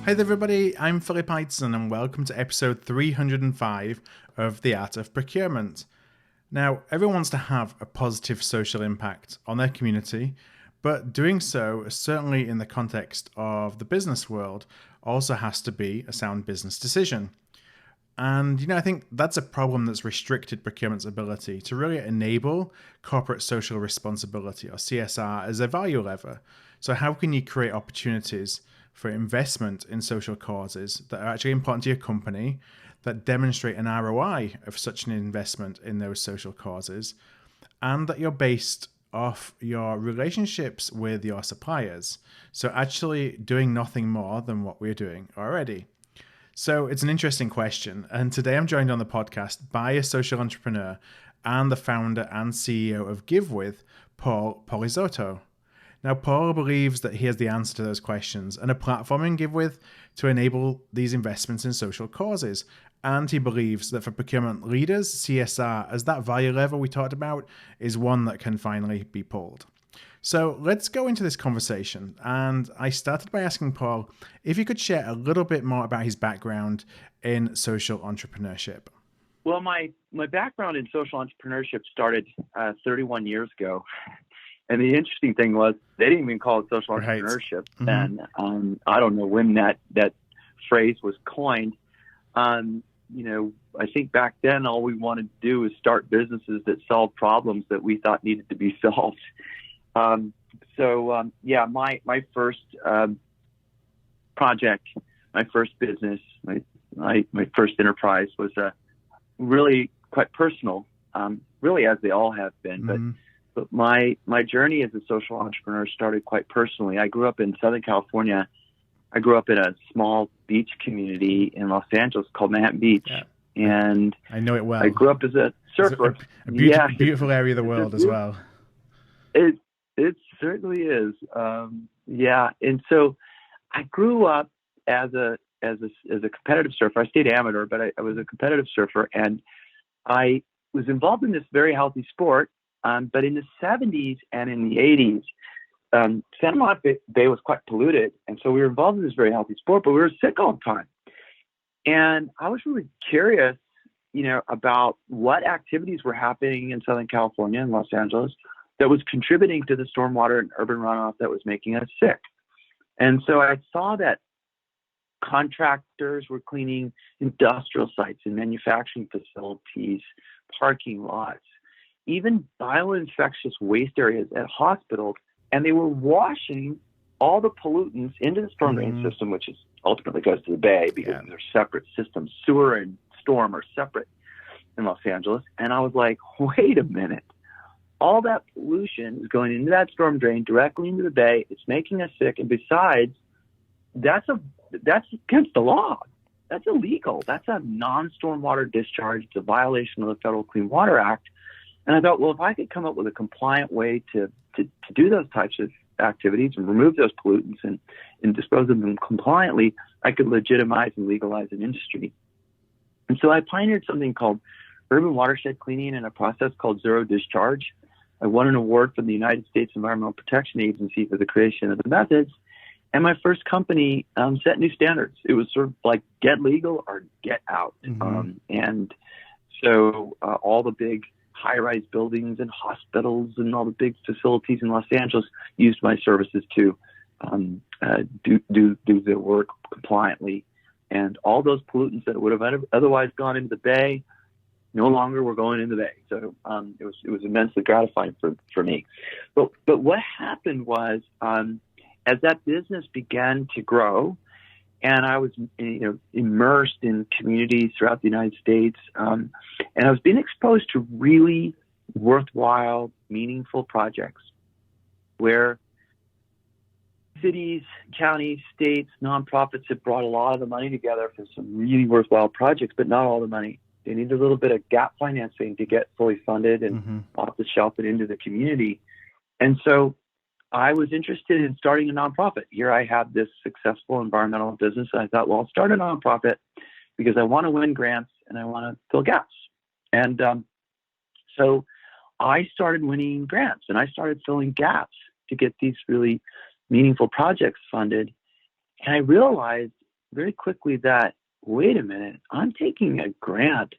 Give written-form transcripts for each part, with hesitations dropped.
Hi there everybody, I'm Philip Eidson and welcome to episode 305 of The Art of Procurement. Now, everyone wants to have a positive social impact on their community, but doing so, certainly in the context of the business world, also has to be a sound business decision. And, I think that's a problem that's restricted procurement's ability to really enable corporate social responsibility, or CSR, as a value lever. So how can you create opportunities for investment in social causes that are actually important to your company, that demonstrate an ROI of such an investment in those social causes, and that you're based off your relationships with your suppliers? So actually doing nothing more than what we're doing already. So it's an interesting question. And today I'm joined on the podcast by a social entrepreneur and the founder and CEO of Givewith, Paul Polizzotto. Now, Paul believes that he has the answer to those questions and a platform in Givewith to enable these investments in social causes. And he believes that for procurement leaders, CSR, as that value lever we talked about, is one that can finally be pulled. So let's go into this conversation. And I started by asking Paul if he could share a little bit more about his background in social entrepreneurship. Well, my background in social entrepreneurship started 31 years ago. And the interesting thing was they didn't even call it social entrepreneurship. Mm-hmm. And I don't know when that phrase was coined. I think back then all we wanted to do was start businesses that solved problems that we thought needed to be solved. My first project, my first business, my first enterprise was really quite personal, really as they all have been. Mm-hmm. But my journey as a social entrepreneur started quite personally. I grew up in Southern California. I grew up in a small beach community in Los Angeles called Manhattan Beach. Yeah. And I know it well. I grew up as a surfer. It's a beautiful area of the world as well. It certainly is. And so I grew up as a competitive surfer. I stayed amateur, but I was a competitive surfer, and I was involved in this very healthy sport. But in the 70s and in the 80s, Santa Monica Bay was quite polluted, and so we were involved in this very healthy sport, but we were sick all the time. And I was really curious, about what activities were happening in Southern California and Los Angeles that was contributing to the stormwater and urban runoff that was making us sick. And so I saw that contractors were cleaning industrial sites and manufacturing facilities, parking lots, even bioinfectious waste areas at hospitals, and they were washing all the pollutants into the storm drain system, which is ultimately goes to the bay because they're separate systems. Sewer and storm are separate in Los Angeles. And I was like, wait a minute. All that pollution is going into that storm drain directly into the bay. It's making us sick. And besides, that's against the law. That's illegal. That's a non-stormwater discharge. It's a violation of the Federal Clean Water Act. And I thought, well, if I could come up with a compliant way to do those types of activities and remove those pollutants and dispose of them compliantly, I could legitimize and legalize an industry. And so I pioneered something called urban watershed cleaning and a process called zero discharge. I won an award from the United States Environmental Protection Agency for the creation of the methods. And my first company set new standards. It was sort of like get legal or get out. And so all the big high-rise buildings and hospitals and all the big facilities in Los Angeles used my services to do the work compliantly. And all those pollutants that would have otherwise gone into the bay no longer were going into the bay. So it was immensely gratifying for me. But what happened was as that business began to grow, and I was immersed in communities throughout the United States, and I was being exposed to really worthwhile, meaningful projects where cities, counties, states, nonprofits have brought a lot of the money together for some really worthwhile projects, but not all the money. They need a little bit of gap financing to get fully funded and off the shelf and into the community. And so I was interested in starting a nonprofit. Here I had this successful environmental business, and I thought, well, I'll start a nonprofit because I want to win grants and I want to fill gaps. And so I started winning grants and I started filling gaps to get these really meaningful projects funded. And I realized very quickly that, wait a minute, I'm taking a grant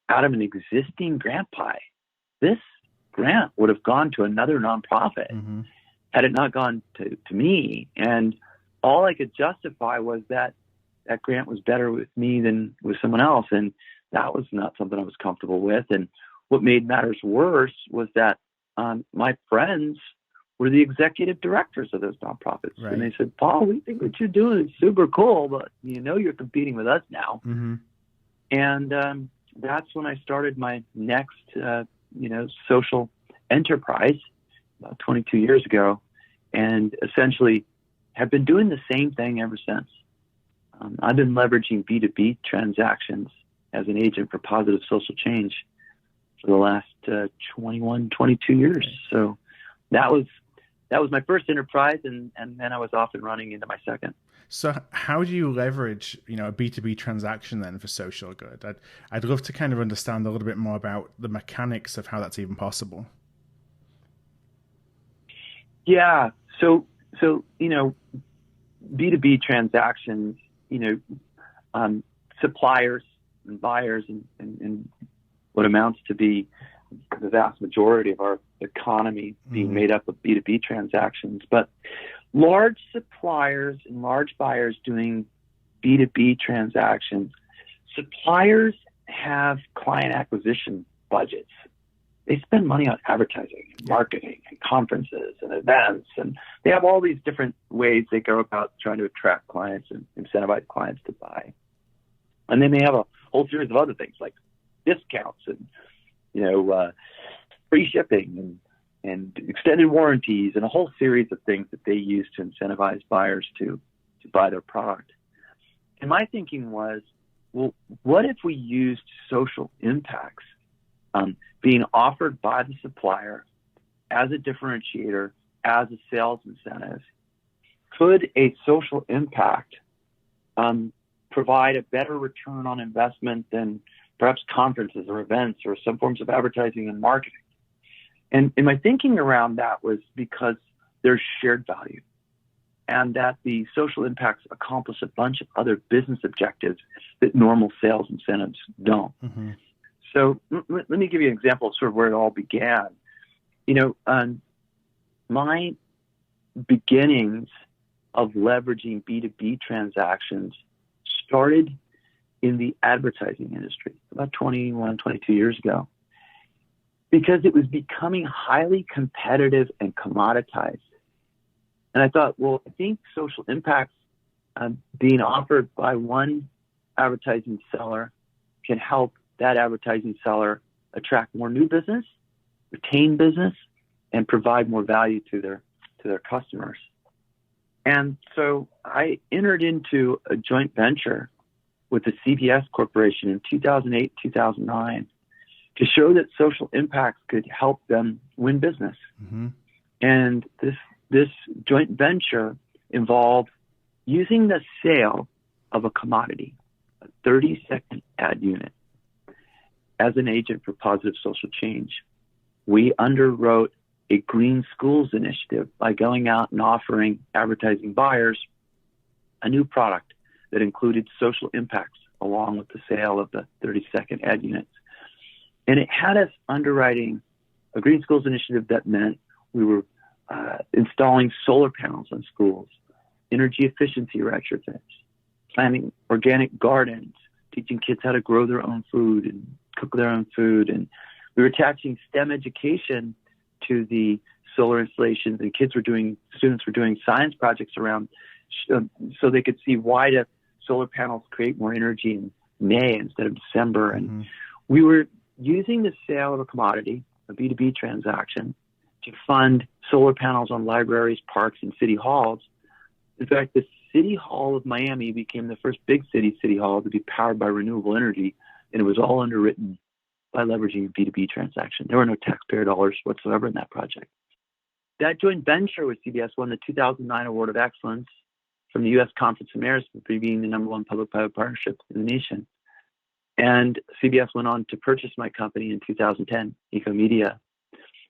out of an existing grant pie. This grant would have gone to another nonprofit had it not gone to me. And all I could justify was that grant was better with me than with someone else. And that was not something I was comfortable with. And what made matters worse was that my friends were the executive directors of those nonprofits. Right. And they said, Paul, we think what you're doing is super cool, but you're competing with us now. And that's when I started my next, social enterprise about 22 years ago, and essentially have been doing the same thing ever since. I've been leveraging B2B transactions as an agent for positive social change for the last 21, 22 years. So that was my first enterprise, and then I was off and running into my second. So how do you leverage, a B2B transaction then for social good? I'd love to kind of understand a little bit more about the mechanics of how that's even possible. Yeah. So B2B transactions, suppliers and buyers and what amounts to be the vast majority of our economy being made up of B2B transactions. But large suppliers and large buyers doing B2B transactions, suppliers have client acquisition budgets. They spend money on advertising and marketing and conferences and events, and they have all these different ways they go about trying to attract clients and incentivize clients to buy. And then they have a whole series of other things like discounts and free shipping and extended warranties and a whole series of things that they use to incentivize buyers to buy their product. And my thinking was, well, what if we used social impacts being offered by the supplier as a differentiator, as a sales incentive? Could a social impact provide a better return on investment than perhaps conferences or events or some forms of advertising and marketing? And my thinking around that was because there's shared value, and that the social impacts accomplish a bunch of other business objectives that normal sales incentives don't. So let me give you an example of sort of where it all began. My beginnings of leveraging B2B transactions started in the advertising industry about 21, 22 years ago, because it was becoming highly competitive and commoditized. And I thought, well, I think social impacts being offered by one advertising seller can help that advertising seller attract more new business, retain business, and provide more value to their customers. And so I entered into a joint venture with the CBS Corporation in 2008, 2009 to show that social impacts could help them win business. And this joint venture involved using the sale of a commodity, a 30-second ad unit, as an agent for positive social change. We underwrote a green schools initiative by going out and offering advertising buyers a new product that included social impacts along with the sale of the 30-second ad units. And it had us underwriting a green schools initiative that meant we were installing solar panels on schools, energy efficiency retrofits, planting organic gardens, teaching kids how to grow their own food and cook their own food. And we were attaching STEM education to the solar installations, and students were doing science projects around so they could see why do solar panels create more energy in May instead of December. And we were using the sale of a commodity, a B2B transaction, to fund solar panels on libraries, parks, and city halls. In fact, the City Hall of Miami became the first big city hall to be powered by renewable energy, and it was all underwritten by leveraging a B2B transaction. There were no taxpayer dollars whatsoever in that project. That joint venture with CBS won the 2009 Award of Excellence from the U.S. Conference of Mayors for being the number one public-private partnership in the nation. And CBS went on to purchase my company in 2010, EcoMedia.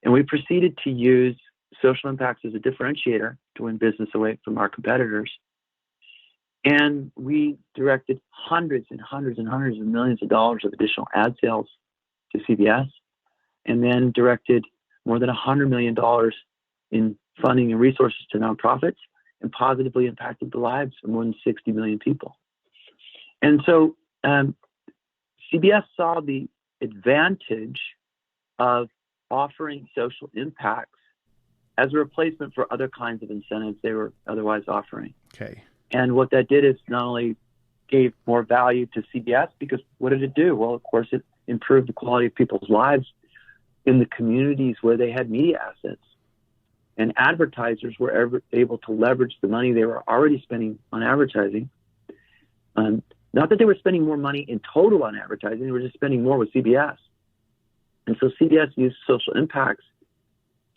And we proceeded to use social impacts as a differentiator to win business away from our competitors. And we directed hundreds and hundreds and hundreds of millions of dollars of additional ad sales to CBS, and then directed more than $100 million in funding and resources to nonprofits, and positively impacted the lives of more than 60 million people. And so CBS saw the advantage of offering social impacts as a replacement for other kinds of incentives they were otherwise offering. Okay. And what that did is not only gave more value to CBS, because what did it do? Well, of course, it improved the quality of people's lives in the communities where they had media assets. And advertisers were able to leverage the money they were already spending on advertising. Not that they were spending more money in total on advertising, they were just spending more with CBS. And so CBS used social impacts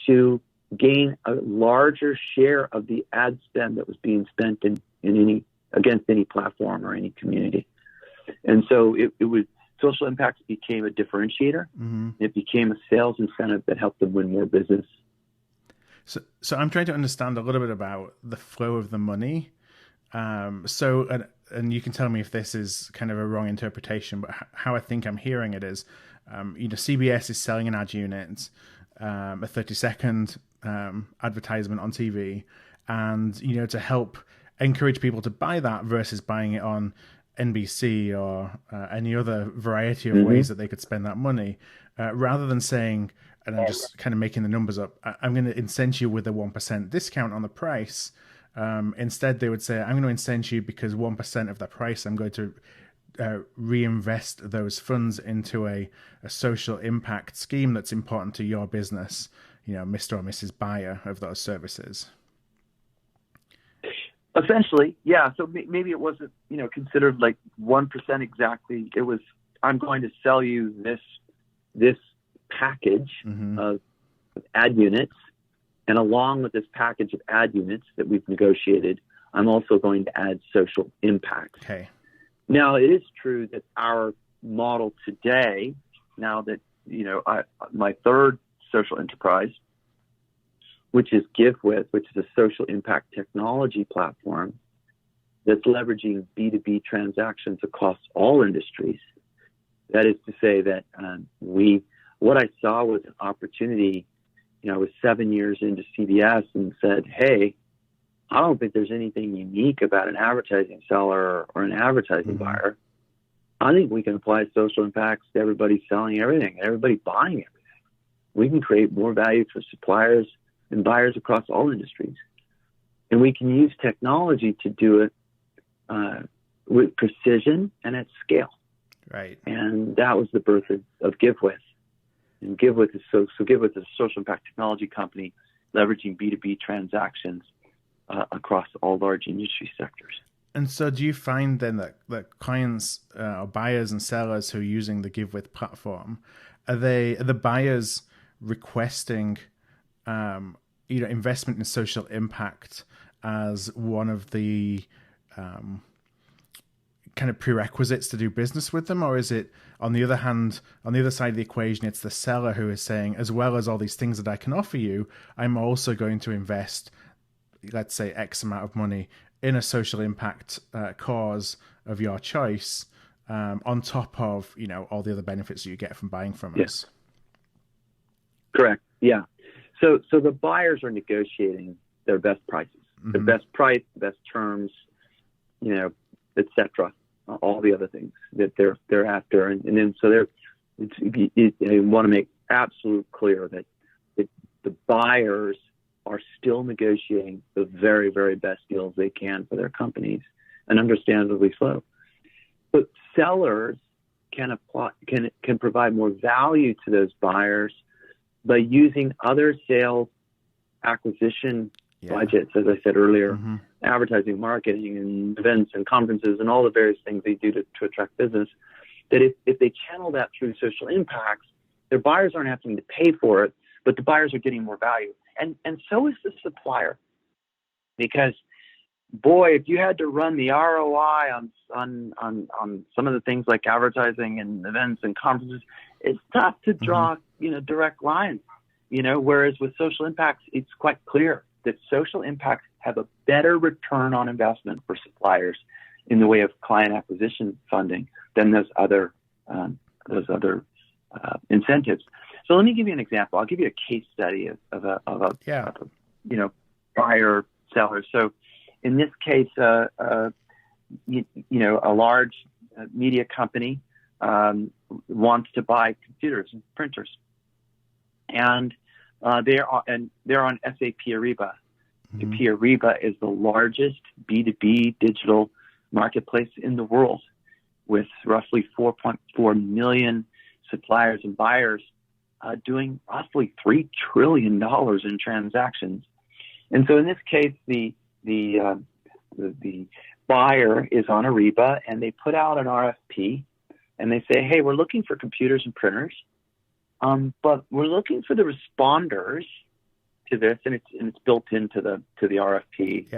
to gain a larger share of the ad spend that was being spent against any platform or any community. And so it was social impacts became a differentiator. Mm-hmm. It became a sales incentive that helped them win more business. So I'm trying to understand a little bit about the flow of the money. And you can tell me if this is kind of a wrong interpretation, but how I think I'm hearing it is, CBS is selling an ad unit, a 30-second advertisement on TV, and to help encourage people to buy that versus buying it on NBC or any other variety of ways that they could spend that money, rather than saying, and I'm just kind of making the numbers up, I'm going to incent you with a 1% discount on the price. Instead, they would say, I'm going to incent you because 1% of the price, I'm going to reinvest those funds into a social impact scheme that's important to your business, Mr. or Mrs. Buyer of those services. Essentially, yeah. So maybe it wasn't, considered like 1% exactly. It was, I'm going to sell you this package of ad units, and along with this package of ad units that we've negotiated, I'm also going to add social impact. Okay. Now, it is true that our model today, now that, my third social enterprise, which is Givewith, which is a social impact technology platform that's leveraging B2B transactions across all industries. That is to say that what I saw was an opportunity. I was 7 years into CBS and said, hey, I don't think there's anything unique about an advertising seller or an advertising buyer. I think we can apply social impacts to everybody selling everything, everybody buying everything. We can create more value for suppliers and buyers across all industries. And we can use technology to do it with precision and at scale. Right. And that was the birth of Givewith. And Givewith is Givewith is a social impact technology company leveraging B2B transactions across all large industry sectors. And so do you find then that clients or buyers and sellers who are using the Givewith platform, are the buyers requesting investment in social impact as one of the kind of prerequisites to do business with them? Or is it, on the other hand, on the other side of the equation, it's the seller who is saying, as well as all these things that I can offer you, I'm also going to invest, let's say, X amount of money in a social impact cause of your choice, on top of, all the other benefits that you get from buying from us? Correct. Yeah. So the buyers are negotiating their best prices, the best price, the best terms, et cetera, all the other things that they're after. And then so they want to make absolute clear that the buyers are still negotiating the very, very best deals they can for their companies, and understandably so. But sellers can provide more value to those buyers by using other sales acquisition budgets, as I said earlier, advertising, marketing, and events and conferences and all the various things they do to attract business, that if they channel that through social impacts, their buyers aren't having to pay for it, but the buyers are getting more value. And so is the supplier. Because, boy, if you had to run the ROI on some of the things like advertising and events and conferences, it's tough to draw, direct lines, whereas with social impacts, it's quite clear that social impacts have a better return on investment for suppliers in the way of client acquisition funding than those other incentives. So let me give you an example. I'll give you a case study of a buyer seller. So in this case, a large media company wants to buy computers and printers, and they're on SAP Ariba. SAP Ariba is the largest B2B digital marketplace in the world, with roughly 4.4 million suppliers and buyers doing roughly $3 trillion in transactions. And so in this case, the buyer is on Ariba, and they put out an RFP, and they say, hey, we're looking for computers and printers, but we're looking for the responders to this, and it's built into the RFP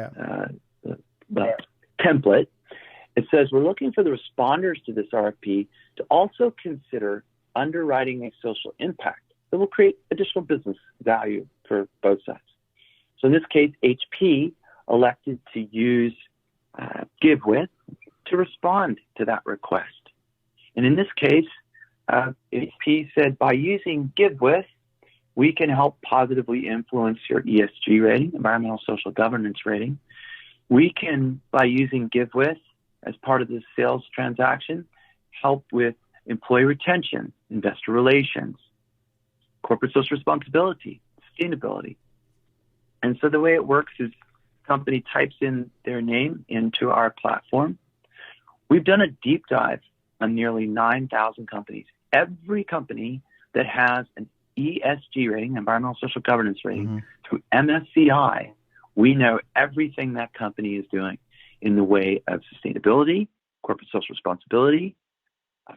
the template. It says we're looking for the responders to this RFP to also consider underwriting a social impact that will create additional business value for both sides. So in this case, HP elected to use Givewith to respond to that request. And in this case, HP said, by using Givewith, we can help positively influence your ESG rating, environmental social governance rating. We can, by using Givewith as part of the sales transaction, help with employee retention, investor relations, corporate social responsibility, sustainability. And so the way it works is the company types in their name into our platform. We've done a deep dive on nearly 9,000 companies. Every company that has an ESG rating, environmental social governance rating, through MSCI, we know everything that company is doing in the way of sustainability, corporate social responsibility,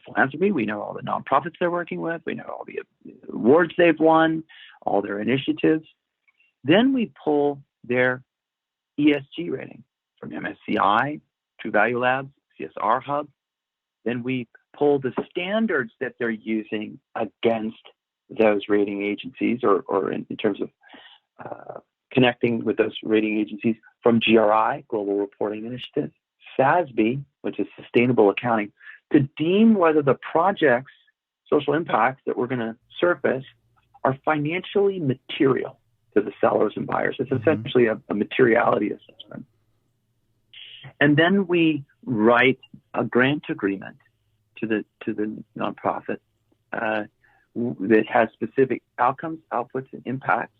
philanthropy. We know all the nonprofits they're working with. We know all the awards they've won, all their initiatives. Then we pull their ESG rating from MSCI, True Value Labs, CSR Hub. Then we pull the standards that they're using against those rating agencies, or in terms of connecting with those rating agencies, from GRI, Global Reporting Initiative, SASB, which is Sustainable Accounting, to deem whether the project's social impacts that we're going to surface are financially material to the sellers and buyers. It's essentially a materiality assessment. And then we write a grant agreement to the nonprofit that has specific outcomes, outputs, and impacts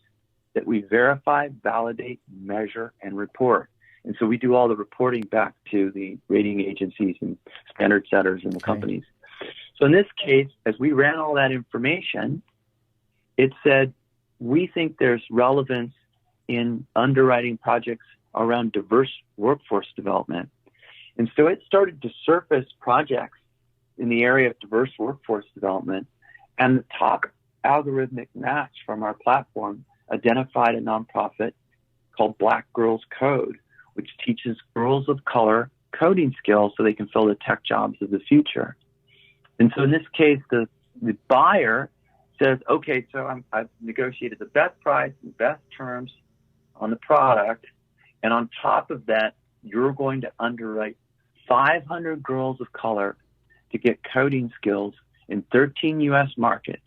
that we verify, validate, measure, and report. And so we do all the reporting back to the rating agencies and standard setters in the companies. So in this case, as we ran all that information, it said, we think there's relevance in underwriting projects around diverse workforce development. And so it started to surface projects in the area of diverse workforce development, and the top algorithmic match from our platform identified a nonprofit called Black Girls Code, which teaches girls of color coding skills so they can fill the tech jobs of the future. And so in this case, the buyer says, okay, so I've negotiated the best price and best terms on the product, and on top of that, you're going to underwrite 500 girls of color to get coding skills in 13 U.S. markets.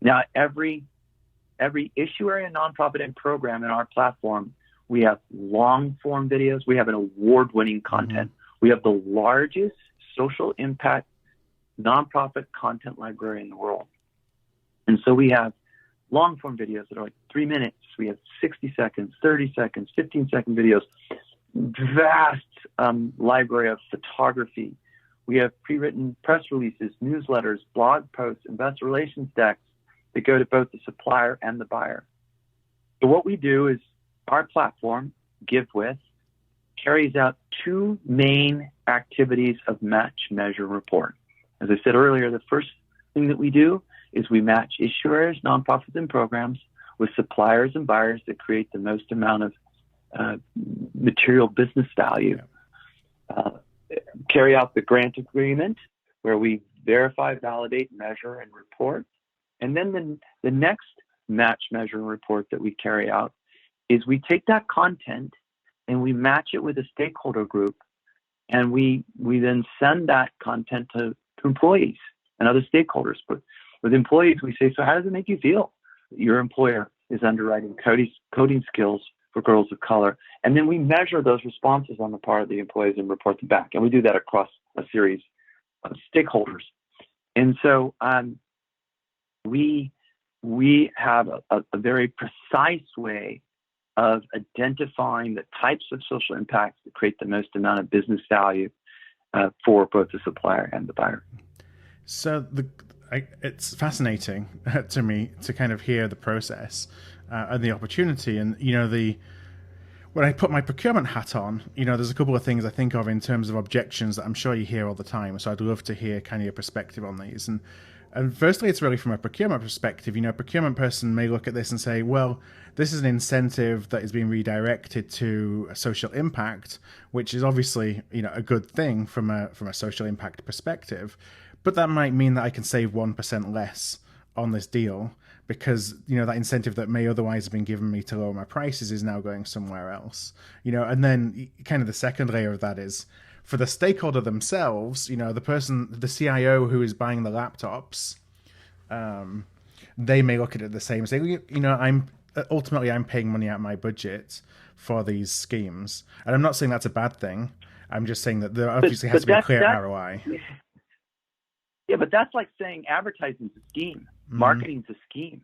Now, every issuer and nonprofit and program in our platform, we have long-form videos. We have an award-winning content. We have the largest social impact nonprofit content library in the world. And so we have long-form videos that are like 3 minutes. We have 60 seconds, 30 seconds, 15-second videos, vast library of photography. We have pre-written press releases, newsletters, blog posts, investor relations decks that go to both the supplier and the buyer. So what we do is our platform, Givewith, carries out two main activities of match, measure, report. As I said earlier, the first thing that we do is we match issuers, nonprofits, and programs with suppliers and buyers that create the most amount of material business value. Carry out the grant agreement, where we verify, validate, measure, and report. And then the next match, measure, and report that we carry out is we take that content and we match it with a stakeholder group And we then send that content to employees and other stakeholders. But with employees, we say, so how does it make you feel? Your employer is underwriting coding skills for girls of color. And then we measure those responses on the part of the employees and report them back. And we do that across a series of stakeholders. And so we have a very precise way of identifying the types of social impacts that create the most amount of business value for both the supplier and the buyer. So it's fascinating to me to kind of hear the process and the opportunity. And, when I put my procurement hat on, there's a couple of things I think of in terms of objections that I'm sure you hear all the time. So I'd love to hear kind of your perspective on these. And firstly, it's really from a procurement perspective. A procurement person may look at this and say, well, this is an incentive that is being redirected to a social impact, which is obviously, a good thing from a social impact perspective. But that might mean that I can save 1% less on this deal because, that incentive that may otherwise have been given me to lower my prices is now going somewhere else. And then kind of the second layer of that is for the stakeholder themselves, the CIO who is buying the laptops, they may look at it the same and say, I'm paying money out of my budget for these schemes. And I'm not saying that's a bad thing. I'm just saying that there obviously has to be a clear ROI. Yeah, but that's like saying advertising's a scheme, marketing's a scheme,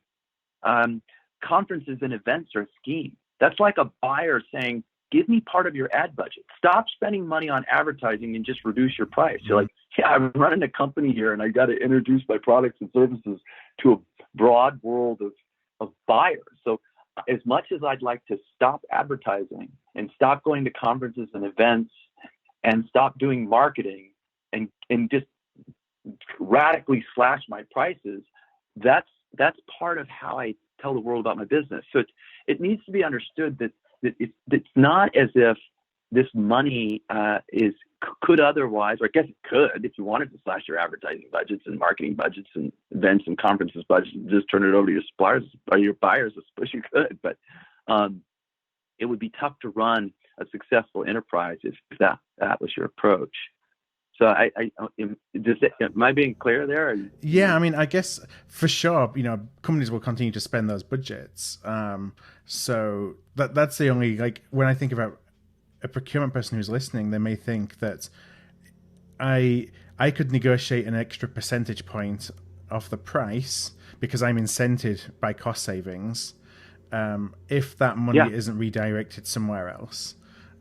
conferences and events are a scheme. That's like a buyer saying, give me part of your ad budget. Stop spending money on advertising and just reduce your price. You're like, yeah, I'm running a company here and I got to introduce my products and services to a broad world of buyers. So as much as I'd like to stop advertising and stop going to conferences and events and stop doing marketing and just radically slash my prices, that's part of how I tell the world about my business. So it needs to be understood that it's not as if this money could otherwise, or I guess it could, if you wanted to slash your advertising budgets and marketing budgets and events and conferences budgets, and just turn it over to your suppliers or your buyers. I suppose you could, but it would be tough to run a successful enterprise if that was your approach. So am I being clear there? Yeah, I guess for sure, companies will continue to spend those budgets. So that's the only, when I think about a procurement person who's listening, they may think that I could negotiate an extra percentage point off the price because I'm incented by cost savings if that money isn't redirected somewhere else.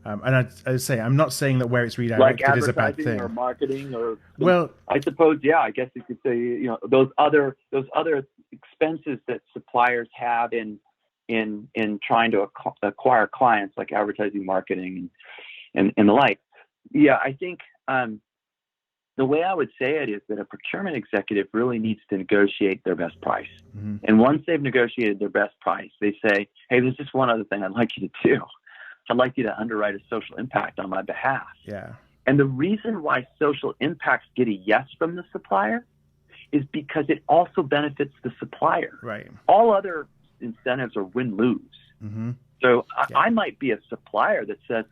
And I'd say I'm not saying that where it's redirected is a bad thing. Or marketing, or well, I suppose, I guess you could say, those other expenses that suppliers have in trying to acquire clients, like advertising, marketing, and the like. Yeah, I think the way I would say it is that a procurement executive really needs to negotiate their best price. Mm-hmm. And once they've negotiated their best price, they say, hey, there's just one other thing I'd like you to do. I'd like you to underwrite a social impact on my behalf. Yeah. And the reason why social impacts get a yes from the supplier is because it also benefits the supplier. Right. All other incentives are win-lose. Mm-hmm. So I might be a supplier that says,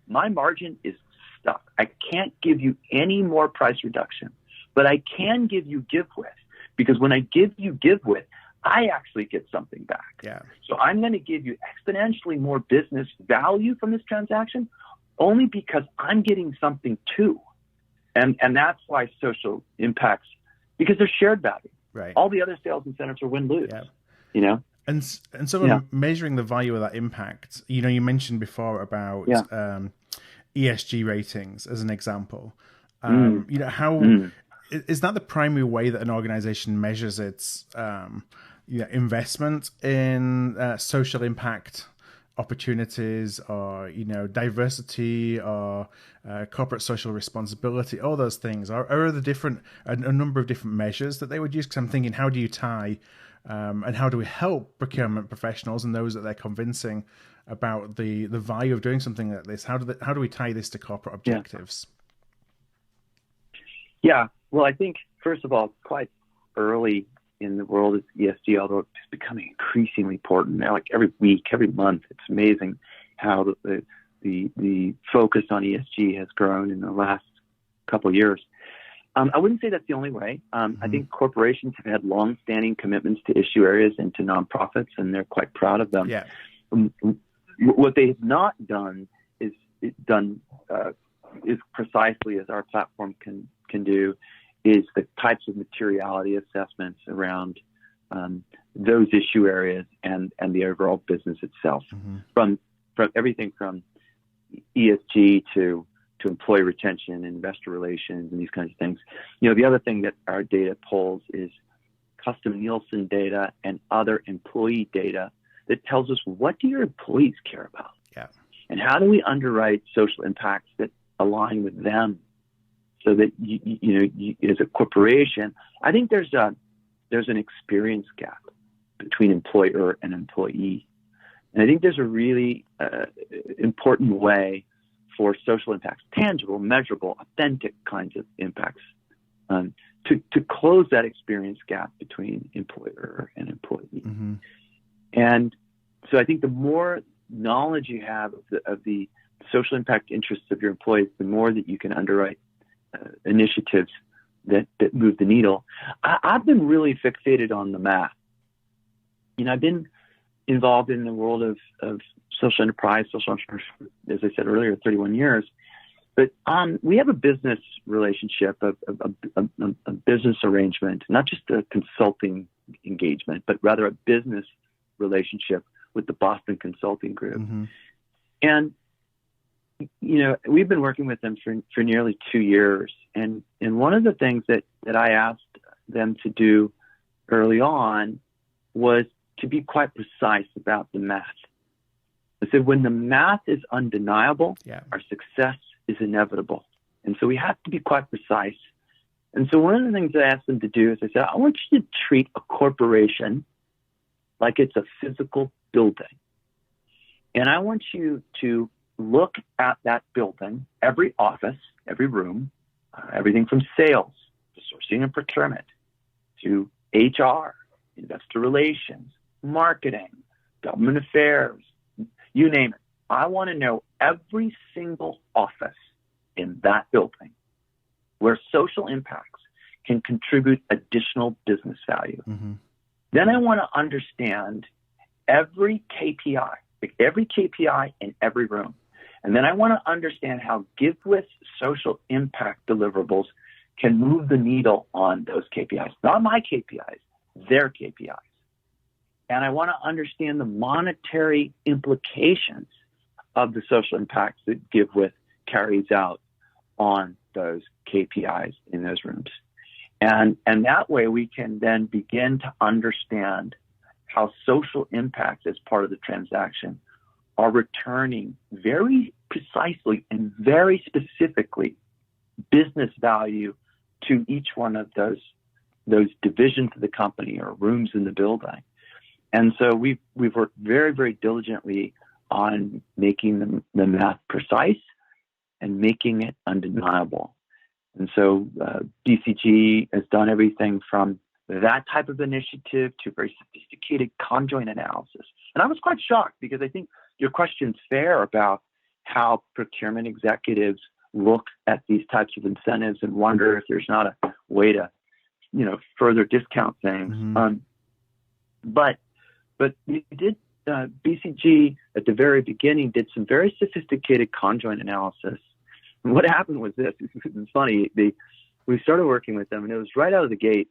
my margin is stuck. I can't give you any more price reduction, but I can give you Givewith, because when I give you Givewith, I actually get something back. Yeah. So I'm going to give you exponentially more business value from this transaction only because I'm getting something too. And that's why social impacts, because they're shared value. Right. All the other sales incentives are win-lose. Yeah. And so measuring the value of that impact, you mentioned before about ESG ratings as an example. Is that the primary way that an organization measures its investment in social impact opportunities, or diversity, or corporate social responsibility, all those things? Are there a number of different measures that they would use? Because I'm thinking, how do you tie and how do we help procurement professionals and those that they're convincing about the value of doing something like this? How do we tie this to corporate objectives? Yeah. Well, I think, first of all, it's quite early in the world of ESG, although it's becoming increasingly important now. Like every week, every month, it's amazing how the the focus on ESG has grown in the last couple of years. I wouldn't say that's the only way. I think corporations have had long-standing commitments to issue areas and to nonprofits, and they're quite proud of them. Yeah. What they have not done is precisely as our platform can do, is the types of materiality assessments around those issue areas and the overall business itself, from everything from ESG to employee retention and investor relations and these kinds of things. The other thing that our data pulls is custom Nielsen data and other employee data that tells us, what do your employees care about? Yeah. And how do we underwrite social impacts that align with them, so that you as a corporation, I think there's an experience gap between employer and employee. And I think there's a really important way for social impacts, tangible, measurable, authentic kinds of impacts, to close that experience gap between employer and employee. And so I think the more knowledge you have of the social impact interests of your employees, the more that you can underwrite initiatives that move the needle. I've been really fixated on the math. I've been involved in the world of social enterprise, social entrepreneurship, as I said earlier, 31 years. But we have a business relationship, a business arrangement, not just a consulting engagement, but rather a business relationship with the Boston Consulting Group. And we've been working with them for nearly 2 years. And one of the things that I asked them to do early on was to be quite precise about the math. I said, when the math is undeniable, our success is inevitable. And so we have to be quite precise. And so one of the things I asked them to do is I said, I want you to treat a corporation like it's a physical building. And I want you to look at that building, every office, every room, everything from sales to sourcing and procurement to HR, investor relations, marketing, government affairs, you name it. I want to know every single office in that building where social impacts can contribute additional business value. Then I want to understand every KPI in every room. And then I want to understand how Givewith social impact deliverables can move the needle on those KPIs. Not my KPIs, their KPIs. And I want to understand the monetary implications of the social impacts that Givewith carries out on those KPIs in those rooms. And that way we can then begin to understand how social impacts as part of the transaction are returning very precisely and very specifically business value to each one of those divisions of the company or rooms in the building. And so we've worked very, very diligently on making the math precise and making it undeniable. And so BCG has done everything from that type of initiative to very sophisticated conjoint analysis. And I was quite shocked because I think your question's fair about how procurement executives look at these types of incentives and wonder if there's not a way to, further discount things. But we did, BCG at the very beginning did some very sophisticated conjoint analysis. And what happened was this, it's funny, we started working with them and it was right out of the gate.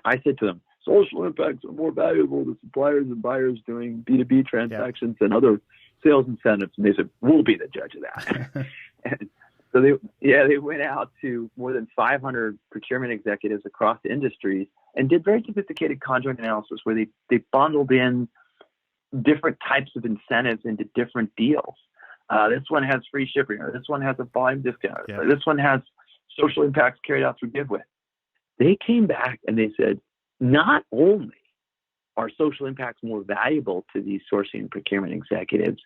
I said to them, social impacts are more valuable to suppliers and buyers doing B2B transactions and other sales incentives. And they said, we'll be the judge of that. And so they went out to more than 500 procurement executives across industries and did very sophisticated conjoint analysis where they bundled in different types of incentives into different deals. This one has free shipping, or this one has a volume discount, or this one has social impacts carried out through Givewith. They came back and they said, not only are social impacts more valuable to these sourcing and procurement executives,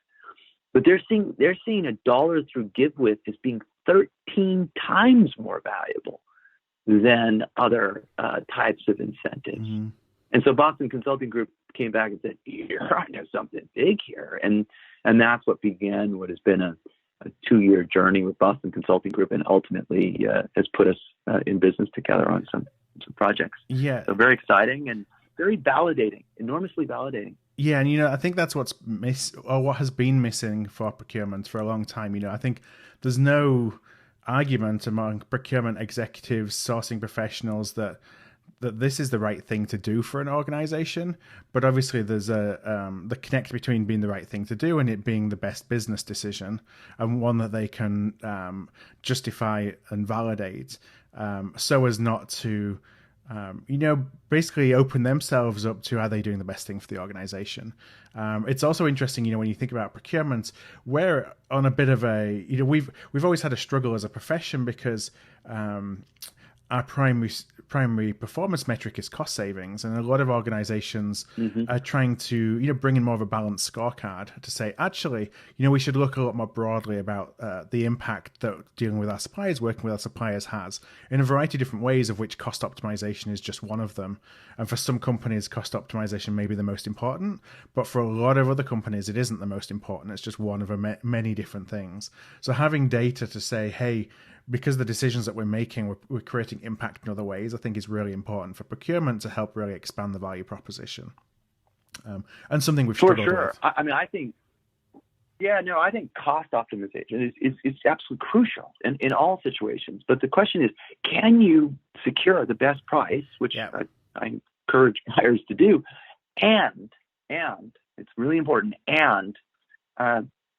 but they're seeing $1 through Givewith as being 13 times more valuable than other types of incentives. And so Boston Consulting Group came back and said, here, I know something big here. And And that's what began what has been a 2-year journey with Boston Consulting Group, and ultimately has put us in business together on some projects. Yeah. So very exciting and very validating, enormously validating. Yeah, and I think that's what has been missing for procurement for a long time. I think there's no argument among procurement executives, sourcing professionals that this is the right thing to do for an organization. But obviously there's the connect between being the right thing to do and it being the best business decision, and one that they can justify and validate, so as not to basically open themselves up to, are they doing the best thing for the organization? It's also interesting, when you think about procurement, we're on a bit of a, we've always had a struggle as a profession because our primary performance metric is cost savings, and a lot of organizations are trying to bring in more of a balanced scorecard to say, actually, we should look a lot more broadly about the impact that dealing with our suppliers, working with our suppliers, has in a variety of different ways, of which cost optimization is just one of them. And for some companies, cost optimization may be the most important, but for a lot of other companies, it isn't the most important. It's just one of many different things. So having data to say, hey, because the decisions that we're making, we're creating impact in other ways, I think is really important for procurement to help really expand the value proposition. And something we've struggled with. I think cost optimization is absolutely crucial in all situations. But the question is, can you secure the best price, which I encourage buyers to do, and it's really important, and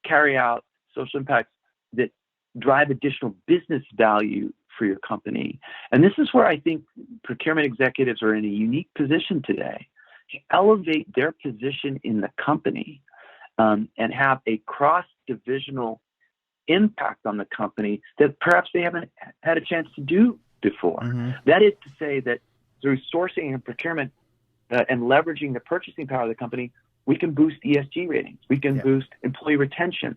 carry out social impacts that drive additional business value for your company. And this is where I think procurement executives are in a unique position today to elevate their position in the company, and have a cross-divisional impact on the company that perhaps they haven't had a chance to do before. That is to say that through sourcing and procurement and leveraging the purchasing power of the company, we can boost ESG ratings. We can boost employee retention.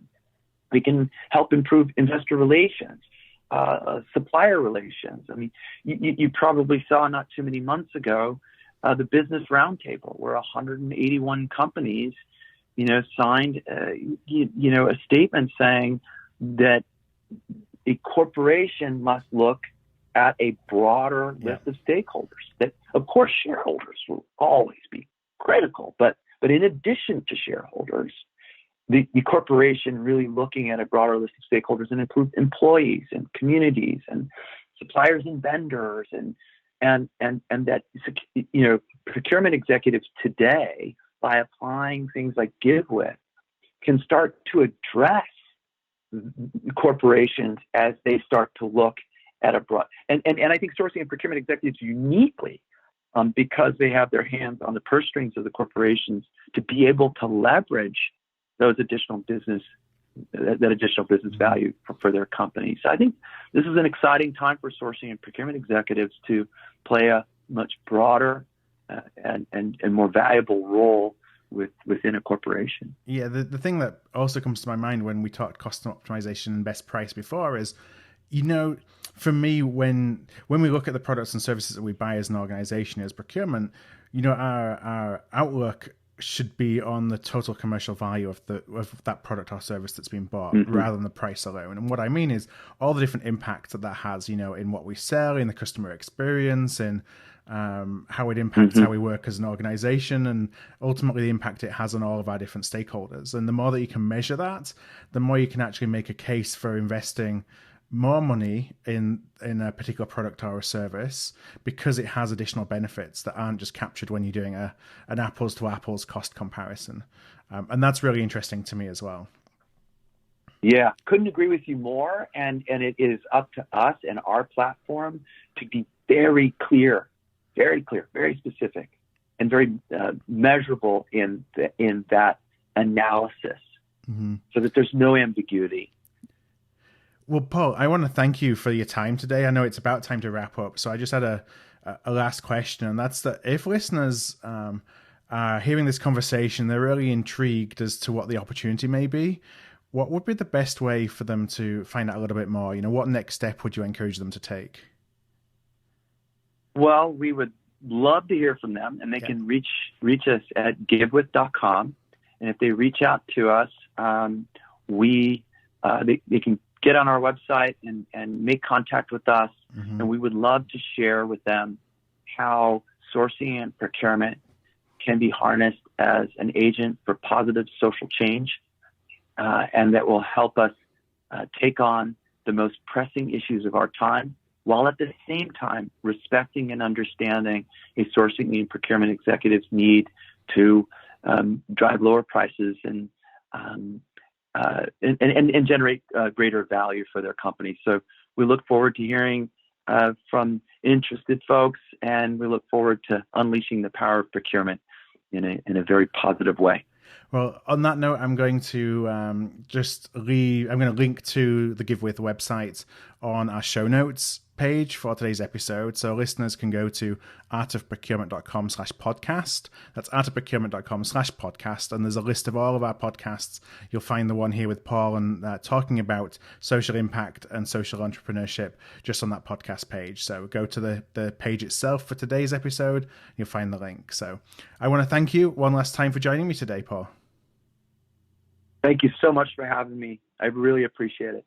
We can help improve investor relations, supplier relations. I mean, you probably saw not too many months ago the Business Roundtable, where 181 companies, signed, a statement saying that a corporation must look at a broader list of stakeholders. That, of course, shareholders will always be critical, but in addition to shareholders, the corporation really looking at a broader list of stakeholders and includes employees and communities and suppliers and vendors, and that procurement executives today, by applying things like Givewith, can start to address corporations as they start to look at a broad and I think sourcing and procurement executives uniquely, because they have their hands on the purse strings of the corporations, to be able to leverage those additional business value for their company. So I think this is an exciting time for sourcing and procurement executives to play a much broader and more valuable role within a corporation. Yeah, the thing that also comes to my mind when we talked cost optimization and best price before is, for me, when we look at the products and services that we buy as an organization, as procurement, our outlook should be on the total commercial value of that product or service that's been bought, rather than the price alone. And what I mean is all the different impacts that has, in what we sell, in the customer experience, and how it impacts how we work as an organization, and ultimately the impact it has on all of our different stakeholders. And the more that you can measure that, the more you can actually make a case for investing more money in a particular product or a service, because it has additional benefits that aren't just captured when you're doing an apples to apples cost comparison. And that's really interesting to me as well. Yeah, couldn't agree with you more. And it is up to us and our platform to be very clear, very specific, and very measurable in that analysis, so that there's no ambiguity. Well, Paul, I want to thank you for your time today. I know it's about time to wrap up, so I just had a last question, and that's that if listeners are hearing this conversation, they're really intrigued as to what the opportunity may be, what would be the best way for them to find out a little bit more? What next step would you encourage them to take? Well, we would love to hear from them, and they can reach us at givewith.com. And if they reach out to us, they can get on our website and make contact with us. Mm-hmm. And we would love to share with them how sourcing and procurement can be harnessed as an agent for positive social change, and that will help us take on the most pressing issues of our time, while at the same time respecting and understanding a sourcing and procurement executive's need to drive lower prices and generate greater value for their company. So we look forward to hearing from interested folks, and we look forward to unleashing the power of procurement in a very positive way. Well, on that note, I'm going to I'm going to link to the Givewith website on our show notes page for today's episode. So listeners can go to artofprocurement.com/podcast. That's artofprocurement.com/podcast. And there's a list of all of our podcasts. You'll find the one here with Paul and talking about social impact and social entrepreneurship just on that podcast page. So go to the page itself for today's episode. You'll find the link. So I want to thank you one last time for joining me today, Paul. Thank you so much for having me. I really appreciate it.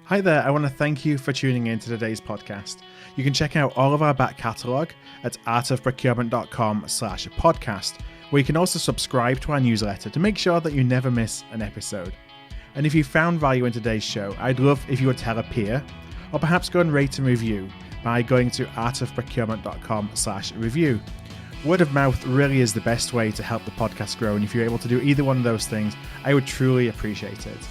Hi there, I want to thank you for tuning in to today's podcast. You can check out all of our back catalogue at artofprocurement.com/podcast, where you can also subscribe to our newsletter to make sure that you never miss an episode. And if you found value in today's show, I'd love if you would tell a peer, or perhaps go and rate and review by going to artofprocurement.com/review. Word of mouth really is the best way to help the podcast grow, and if you're able to do either one of those things, I would truly appreciate it.